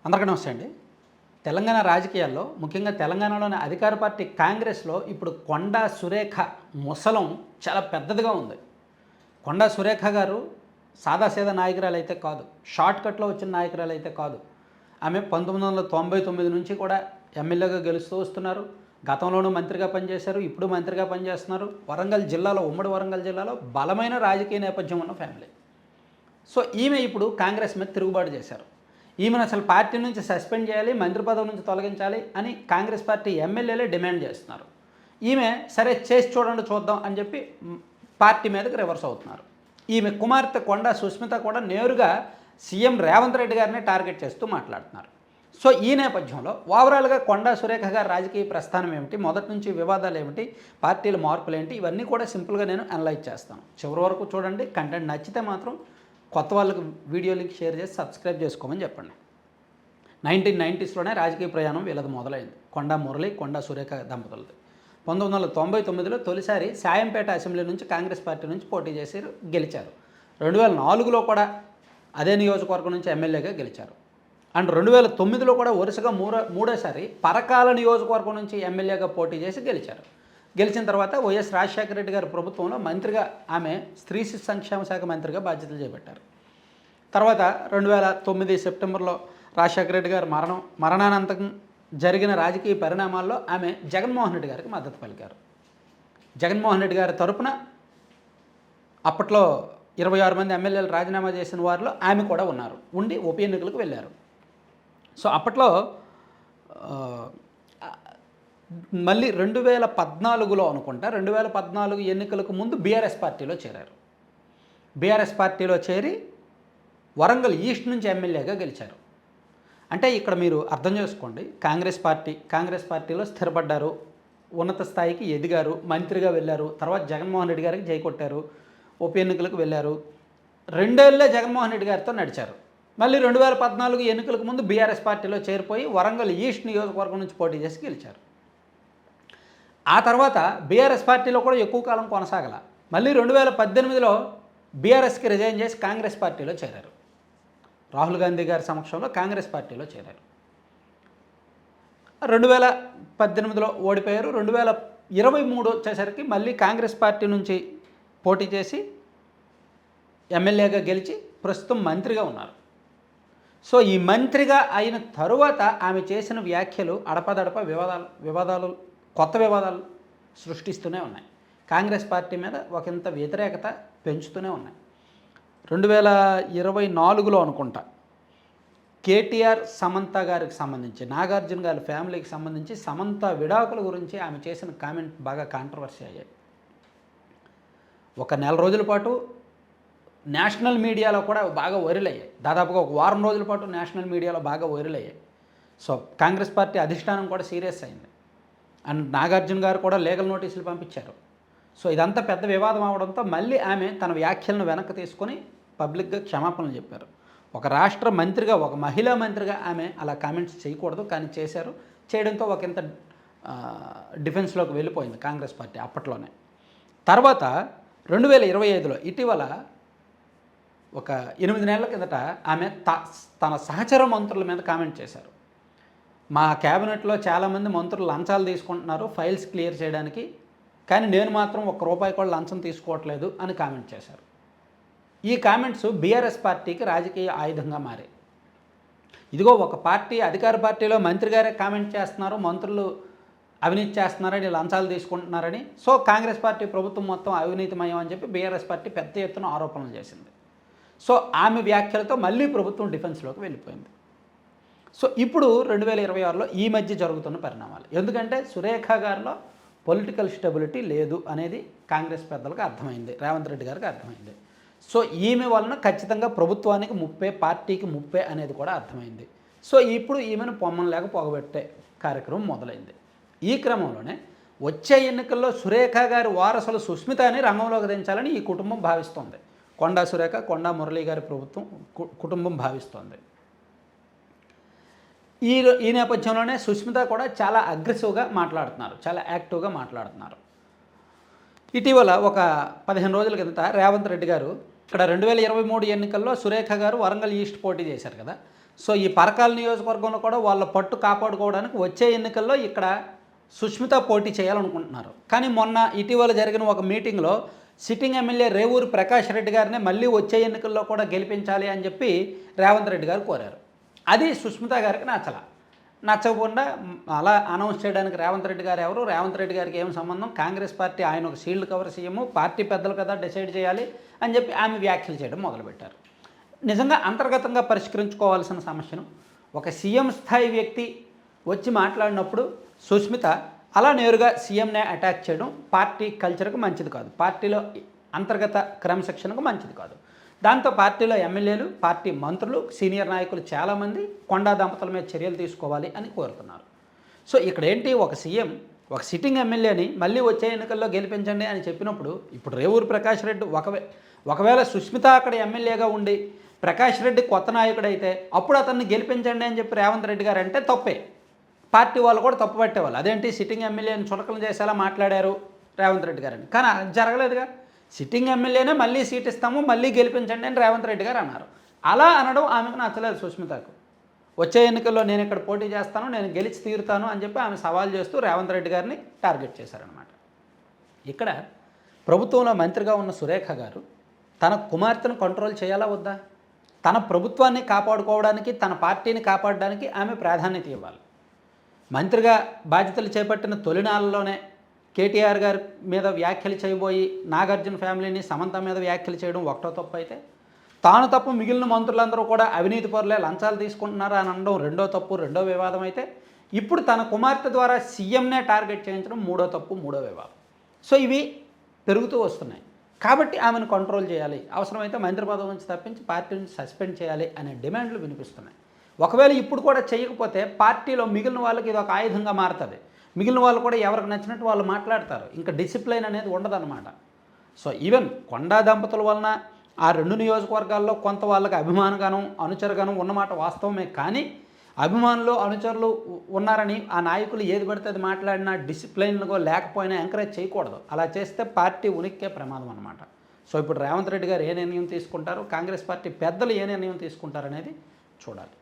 అందరికీ నమస్తే అండి. తెలంగాణ రాజకీయాల్లో ముఖ్యంగా తెలంగాణలోని అధికార పార్టీ కాంగ్రెస్‌లో ఇప్పుడు కొండా సురేఖ ముసలం చాలా పెద్దదిగా ఉంది. కొండా సురేఖ గారు సాదాసీదా నాయకురాలైతే కాదు. షార్ట్‌కట్‌లో వచ్చిన నాయకురాలైతే కాదు. ఆమె 1999 నుంచి కూడా ఎమ్మెల్యేగా గెలుస్తూ వస్తున్నారు. గతంలోనూ మంత్రిగా పనిచేశారు. ఇప్పుడు మంత్రిగా పనిచేస్తున్నారు. వరంగల్ జిల్లాలో, ఉమ్మడి వరంగల్ జిల్లాలో బలమైన రాజకీయ నేపథ్యం ఉన్న ఫ్యామిలీ. సో ఈమె ఇప్పుడు కాంగ్రెస్ మీద తిరుగుబాటు చేశారు. ఈమెను అసలు పార్టీ నుంచి సస్పెండ్ చేయాలి, మంత్రి పదవి నుంచి తొలగించాలి అని కాంగ్రెస్ పార్టీ ఎమ్మెల్యేలే డిమాండ్ చేస్తున్నారు. ఈమె సరే చేసి చూడండి చూద్దాం అని చెప్పి పార్టీ మీదకి రివర్స్ అవుతున్నారు. ఈమె కుమార్తె కొండా సుస్మిత కూడా నేరుగా సీఎం రేవంత్ రెడ్డి గారిని టార్గెట్ చేస్తూ మాట్లాడుతున్నారు. సో ఈ నేపథ్యంలో ఓవరాల్గా కొండా సురేఖ గారి రాజకీయ ప్రస్థానం ఏమిటి, మొదటి నుంచి వివాదాలు ఏమిటి, పార్టీల మార్పులు ఏంటి, ఇవన్నీ కూడా సింపుల్గా నేను అనలైజ్ చేస్తాను. చివరి వరకు చూడండి. కంటెంట్ నచ్చితే మాత్రం కొత్త వాళ్ళకి వీడియో లింక్ షేర్ చేసి సబ్స్క్రైబ్ చేసుకోమని చెప్పండి. 1990స్లోనే రాజకీయ ప్రయాణం వీళ్ళది మొదలైంది. కొండా మురళి, కొండా సురేఖ దంపతులది. 1999లో తొలిసారి సాయంపేట అసెంబ్లీ నుంచి కాంగ్రెస్ పార్టీ నుంచి పోటీ చేసి గెలిచారు. 2004లో కూడా అదే నియోజకవర్గం నుంచి ఎమ్మెల్యేగా గెలిచారు. అండ్ 2009లో కూడా వరుసగా మూడోసారి పరకాల నియోజకవర్గం నుంచి ఎమ్మెల్యేగా పోటీ చేసి గెలిచారు. గెలిచిన తర్వాత వైఎస్ రాజశేఖర రెడ్డి గారి ప్రభుత్వంలో మంత్రిగా ఆమె స్త్రీ శిశు సంక్షేమ శాఖ మంత్రిగా బాధ్యతలు చేపట్టారు. తర్వాత 2009 సెప్టెంబర్లో రాజశేఖర రెడ్డి గారి మరణానంతరం జరిగిన రాజకీయ పరిణామాల్లో ఆమె జగన్మోహన్ రెడ్డి గారికి మద్దతు పలికారు. జగన్మోహన్ రెడ్డి గారి తరపున అప్పట్లో 26 మంది ఎమ్మెల్యేలు రాజీనామా చేసిన వారిలో ఆమె కూడా ఉండి ఉప ఎన్నికలకు వెళ్ళారు. సో అప్పట్లో మళ్ళీ 2014లో అనుకుంటా, 2014 ఎన్నికలకు ముందు బీఆర్ఎస్ పార్టీలో చేరారు. బీఆర్ఎస్ పార్టీలో చేరి వరంగల్ ఈస్ట్ నుంచి ఎమ్మెల్యేగా గెలిచారు. అంటే ఇక్కడ మీరు అర్థం చేసుకోండి, కాంగ్రెస్ పార్టీలో స్థిరపడ్డారు, ఉన్నత స్థాయికి ఎదిగారు, మంత్రిగా వెళ్ళారు. తర్వాత జగన్మోహన్ రెడ్డి గారికి జై కొట్టారు, ఉప ఎన్నికలకు వెళ్ళారు. 2 ఏళ్ళే జగన్మోహన్ రెడ్డి గారితో నడిచారు. మళ్ళీ 2014 ఎన్నికలకు ముందు బీఆర్ఎస్ పార్టీలో చేరిపోయి వరంగల్ ఈస్ట్ నియోజకవర్గం నుంచి పోటీ చేసి గెలిచారు. ఆ తర్వాత బీఆర్ఎస్ పార్టీలో కూడా ఎక్కువ కాలం కొనసాగల. మళ్ళీ 2018లో బీఆర్ఎస్కి రిజైన్ చేసి కాంగ్రెస్ పార్టీలో చేరారు. రాహుల్ గాంధీ గారి సమక్షంలో కాంగ్రెస్ పార్టీలో చేరారు. 2018లో ఓడిపోయారు. 2023 వచ్చేసరికి మళ్ళీ కాంగ్రెస్ పార్టీ నుంచి పోటీ చేసి ఎమ్మెల్యేగా గెలిచి ప్రస్తుతం మంత్రిగా ఉన్నారు. సో ఈ మంత్రిగా అయిన తరువాత ఆమె చేసిన వ్యాఖ్యలు అడపదడప వివాదాలు కొత్త వివాదాలు సృష్టిస్తూనే ఉన్నాయి. కాంగ్రెస్ పార్టీ మీద ఒకంత వ్యతిరేకత పెంచుతూనే ఉన్నాయి. 2024లో అనుకుంటా కేటీఆర్ సమంత గారికి సంబంధించి, నాగార్జున గారి ఫ్యామిలీకి సంబంధించి సమంత విడాకుల గురించి ఆమె చేసిన కామెంట్ బాగా కాంట్రవర్సీ అయ్యాయి. ఒక నెల రోజుల పాటు నేషనల్ మీడియాలో కూడా బాగా వైరల్ అయ్యాయి. దాదాపుగా ఒక వారం రోజుల పాటు నేషనల్ మీడియాలో బాగా వైరల్ అయ్యాయి. సో కాంగ్రెస్ పార్టీ అధిష్టానం కూడా సీరియస్ అయింది. అండ్ నాగార్జున గారు కూడా లీగల్ నోటీసులు పంపించారు. సో ఇదంతా పెద్ద వివాదం అవడంతో మళ్ళీ ఆమె తన వ్యాఖ్యలను వెనక్కి తీసుకొని పబ్లిక్గా క్షమాపణలు చెప్పారు. ఒక రాష్ట్ర మంత్రిగా, ఒక మహిళా మంత్రిగా ఆమె అలా కామెంట్స్ చేయకూడదు, కానీ చేశారు. చేయడంతో ఒకంత డిఫెన్స్లోకి వెళ్ళిపోయింది కాంగ్రెస్ పార్టీ అప్పట్లోనే. తర్వాత 2025లో ఇటీవల ఒక 8 నెలల కిందట ఆమె తన సహచర మంత్రుల మీద కామెంట్ చేశారు. మా క్యాబినెట్లో చాలామంది మంత్రులు లంచాలు తీసుకుంటున్నారు ఫైల్స్ క్లియర్ చేయడానికి, కానీ నేను మాత్రం ₹1 కూడా లంచం తీసుకోవట్లేదు అని కామెంట్ చేశారు. ఈ కామెంట్స్ బీఆర్ఎస్ పార్టీకి రాజకీయ ఆయుధంగా మారాయి. ఇదిగో ఒక పార్టీ, అధికార పార్టీలో మంత్రి గారే కామెంట్ చేస్తున్నారు, మంత్రులు అవినీతి చేస్తున్నారని, లంచాలు తీసుకుంటున్నారని. సో కాంగ్రెస్ పార్టీ ప్రభుత్వం మొత్తం అవినీతిమయం అని చెప్పి బీఆర్ఎస్ పార్టీ పెద్ద ఎత్తున ఆరోపణలు చేసింది. సో ఆమె వ్యాఖ్యలతో మళ్ళీ ప్రభుత్వం డిఫెన్స్లోకి వెళ్ళిపోయింది. సో ఇప్పుడు 2026లో ఈ మధ్య జరుగుతున్న పరిణామాలు. ఎందుకంటే సురేఖ గారిలో పొలిటికల్ స్టెబిలిటీ లేదు అనేది కాంగ్రెస్ పెద్దలకు అర్థమైంది, రేవంత్ రెడ్డి గారికి అర్థమైంది. సో ఈమె వలన ఖచ్చితంగా ప్రభుత్వానికి ముప్పే, పార్టీకి ముప్పే అనేది కూడా అర్థమైంది. సో ఇప్పుడు ఈమెను పొమ్మలేక పొగబెట్టే కార్యక్రమం మొదలైంది. ఈ క్రమంలోనే వచ్చే ఎన్నికల్లో సురేఖ గారి వారసులు సుస్మితని రంగంలోకి దించాలని ఈ కుటుంబం భావిస్తోంది. కొండా సురేఖ, కొండా మురళి గారి కుటుంబం భావిస్తోంది. ఈ నేపథ్యంలోనే సుస్మిత కూడా చాలా అగ్రెసివ్గా మాట్లాడుతున్నారు, చాలా యాక్టివ్గా మాట్లాడుతున్నారు. ఇటీవల ఒక 15 రోజుల కిందట రేవంత్ రెడ్డి గారు ఇక్కడ 2023 ఎన్నికల్లో సురేఖ గారు వరంగల్ ఈస్ట్ పోటీ చేశారు కదా. సో ఈ పరకాల నియోజకవర్గంలో కూడా వాళ్ళ పట్టు కాపాడుకోవడానికి వచ్చే ఎన్నికల్లో ఇక్కడ సుష్మిత పోటీ చేయాలనుకుంటున్నారు. కానీ మొన్న ఇటీవల జరిగిన ఒక మీటింగ్లో సిట్టింగ్ ఎమ్మెల్యే రేవూరి ప్రకాష్ రెడ్డి గారిని మళ్ళీ వచ్చే ఎన్నికల్లో కూడా గెలిపించాలి అని చెప్పి రేవంత్ రెడ్డి గారు కోరారు. అది సుష్మిత గారికి నచ్చకుండా అలా అనౌన్స్ చేయడానికి రేవంత్ రెడ్డి గారు ఎవరు, రేవంత్ రెడ్డి గారికి ఏం సంబంధం, కాంగ్రెస్ పార్టీ ఆయన ఒక షీల్డ్ కవర్ సీఎం, పార్టీ పెద్దలు కదా డిసైడ్ చేయాలి అని చెప్పి ఆమె వ్యాఖ్యలు చేయడం మొదలుపెట్టారు. నిజంగా అంతర్గతంగా పరిష్కరించుకోవాల్సిన సమస్యను ఒక సీఎం స్థాయి వ్యక్తి వచ్చి మాట్లాడినప్పుడు సుష్మిత అలా నేరుగా సీఎంనే అటాక్ చేయడం పార్టీ కల్చర్కు మంచిది కాదు, పార్టీలో అంతర్గత క్రమశిక్షణకు మంచిది కాదు. దాంతో పార్టీలో ఎమ్మెల్యేలు, పార్టీ మంత్రులు, సీనియర్ నాయకులు చాలామంది కొండా దంపతుల మీద చర్యలు తీసుకోవాలి అని కోరుతున్నారు. సో ఇక్కడ ఏంటి, ఒక సీఎం ఒక సిట్టింగ్ ఎమ్మెల్యేని మళ్ళీ వచ్చే ఎన్నికల్లో గెలిపించండి అని చెప్పినప్పుడు ఇప్పుడు రేవూరి ప్రకాష్ రెడ్డి ఒకవేళ సుష్మిత అక్కడ ఎమ్మెల్యేగా ఉండి ప్రకాష్ రెడ్డి కొత్త నాయకుడైతే అప్పుడు అతన్ని గెలిపించండి అని చెప్పి రేవంత్ రెడ్డి గారు అంటే తప్పే. పార్టీ వాళ్ళు కూడా తప్పు పట్టేవాళ్ళు, అదేంటి సిట్టింగ్ ఎమ్మెల్యేని చులకలు చేసేలా మాట్లాడారు రేవంత్ రెడ్డి గారని. కానీ అది జరగలేదుగా. సిట్టింగ్ ఎమ్మెల్యేనే మళ్ళీ సీట్ ఇస్తాము, మళ్ళీ గెలిపించండి అని రేవంత్ రెడ్డి గారు అన్నారు. అలా అనడం ఆమెకు నచ్చలేదు సుష్మితకు. వచ్చే ఎన్నికల్లో నేను ఇక్కడ పోటీ చేస్తాను, నేను గెలిచి తీరుతాను అని చెప్పి ఆమె సవాల్ చేస్తూ రేవంత్ రెడ్డి గారిని టార్గెట్ చేశారనమాట. ఇక్కడ ప్రభుత్వంలో మంత్రిగా ఉన్న సురేఖ గారు తన కుమార్తెను కంట్రోల్ చేయాలా వద్దా? తన ప్రభుత్వాన్ని కాపాడుకోవడానికి, తన పార్టీని కాపాడడానికి ఆమె ప్రాధాన్యత ఇవ్వాలి. మంత్రిగా బాధ్యతలు చేపట్టిన తొలినాళ్ళలోనే కేటీఆర్ గారి మీద వ్యాఖ్యలు చేయబోయి నాగార్జున ఫ్యామిలీని, సమంత మీద వ్యాఖ్యలు చేయడం ఒకటో తప్పు అయితే, తాను తప్పు మిగిలిన మంత్రులందరూ కూడా అవినీతి పరులే, లంచాలు తీసుకుంటున్నారా అని అనడం రెండో తప్పు, రెండో వివాదం అయితే, ఇప్పుడు తన కుమార్తె ద్వారా సీఎంనే టార్గెట్ చేయించడం మూడో తప్పు, మూడో వివాదం. సో ఇవి పెరుగుతూ వస్తున్నాయి. కాబట్టి ఆమెను కంట్రోల్ చేయాలి, అవసరమైతే మంత్రి పదవి నుంచి తప్పించి పార్టీని సస్పెండ్ చేయాలి అనే డిమాండ్లు వినిపిస్తున్నాయి. ఒకవేళ ఇప్పుడు కూడా చేయకపోతే పార్టీలో మిగిలిన వాళ్ళకి ఇది ఒక ఆయుధంగా మారుతుంది. మిగిలిన వాళ్ళు కూడా ఎవరికి నచ్చినట్టు వాళ్ళు మాట్లాడతారు, ఇంకా డిసిప్లైన్ అనేది ఉండదన్నమాట. సో ఈవెన్ కొండా దంపతుల వలన ఆ రెండు నియోజకవర్గాల్లో కొంత వాళ్ళకి అభిమానగానం, అనుచరగానం ఉన్నమాట వాస్తవమే. కానీ అభిమానులు, అనుచరులు ఉన్నారని ఆ నాయకులు ఏది పడితే అది మాట్లాడినా డిసిప్లైన్గా లేకపోయినా ఎంకరేజ్ చేయకూడదు. అలా చేస్తే పార్టీ ఉనికే ప్రమాదం అనమాట. సో ఇప్పుడు రేవంత్ రెడ్డి గారు ఏ నిర్ణయం తీసుకుంటారు, కాంగ్రెస్ పార్టీ పెద్దలు ఏ నిర్ణయం తీసుకుంటారు అనేది చూడాలి.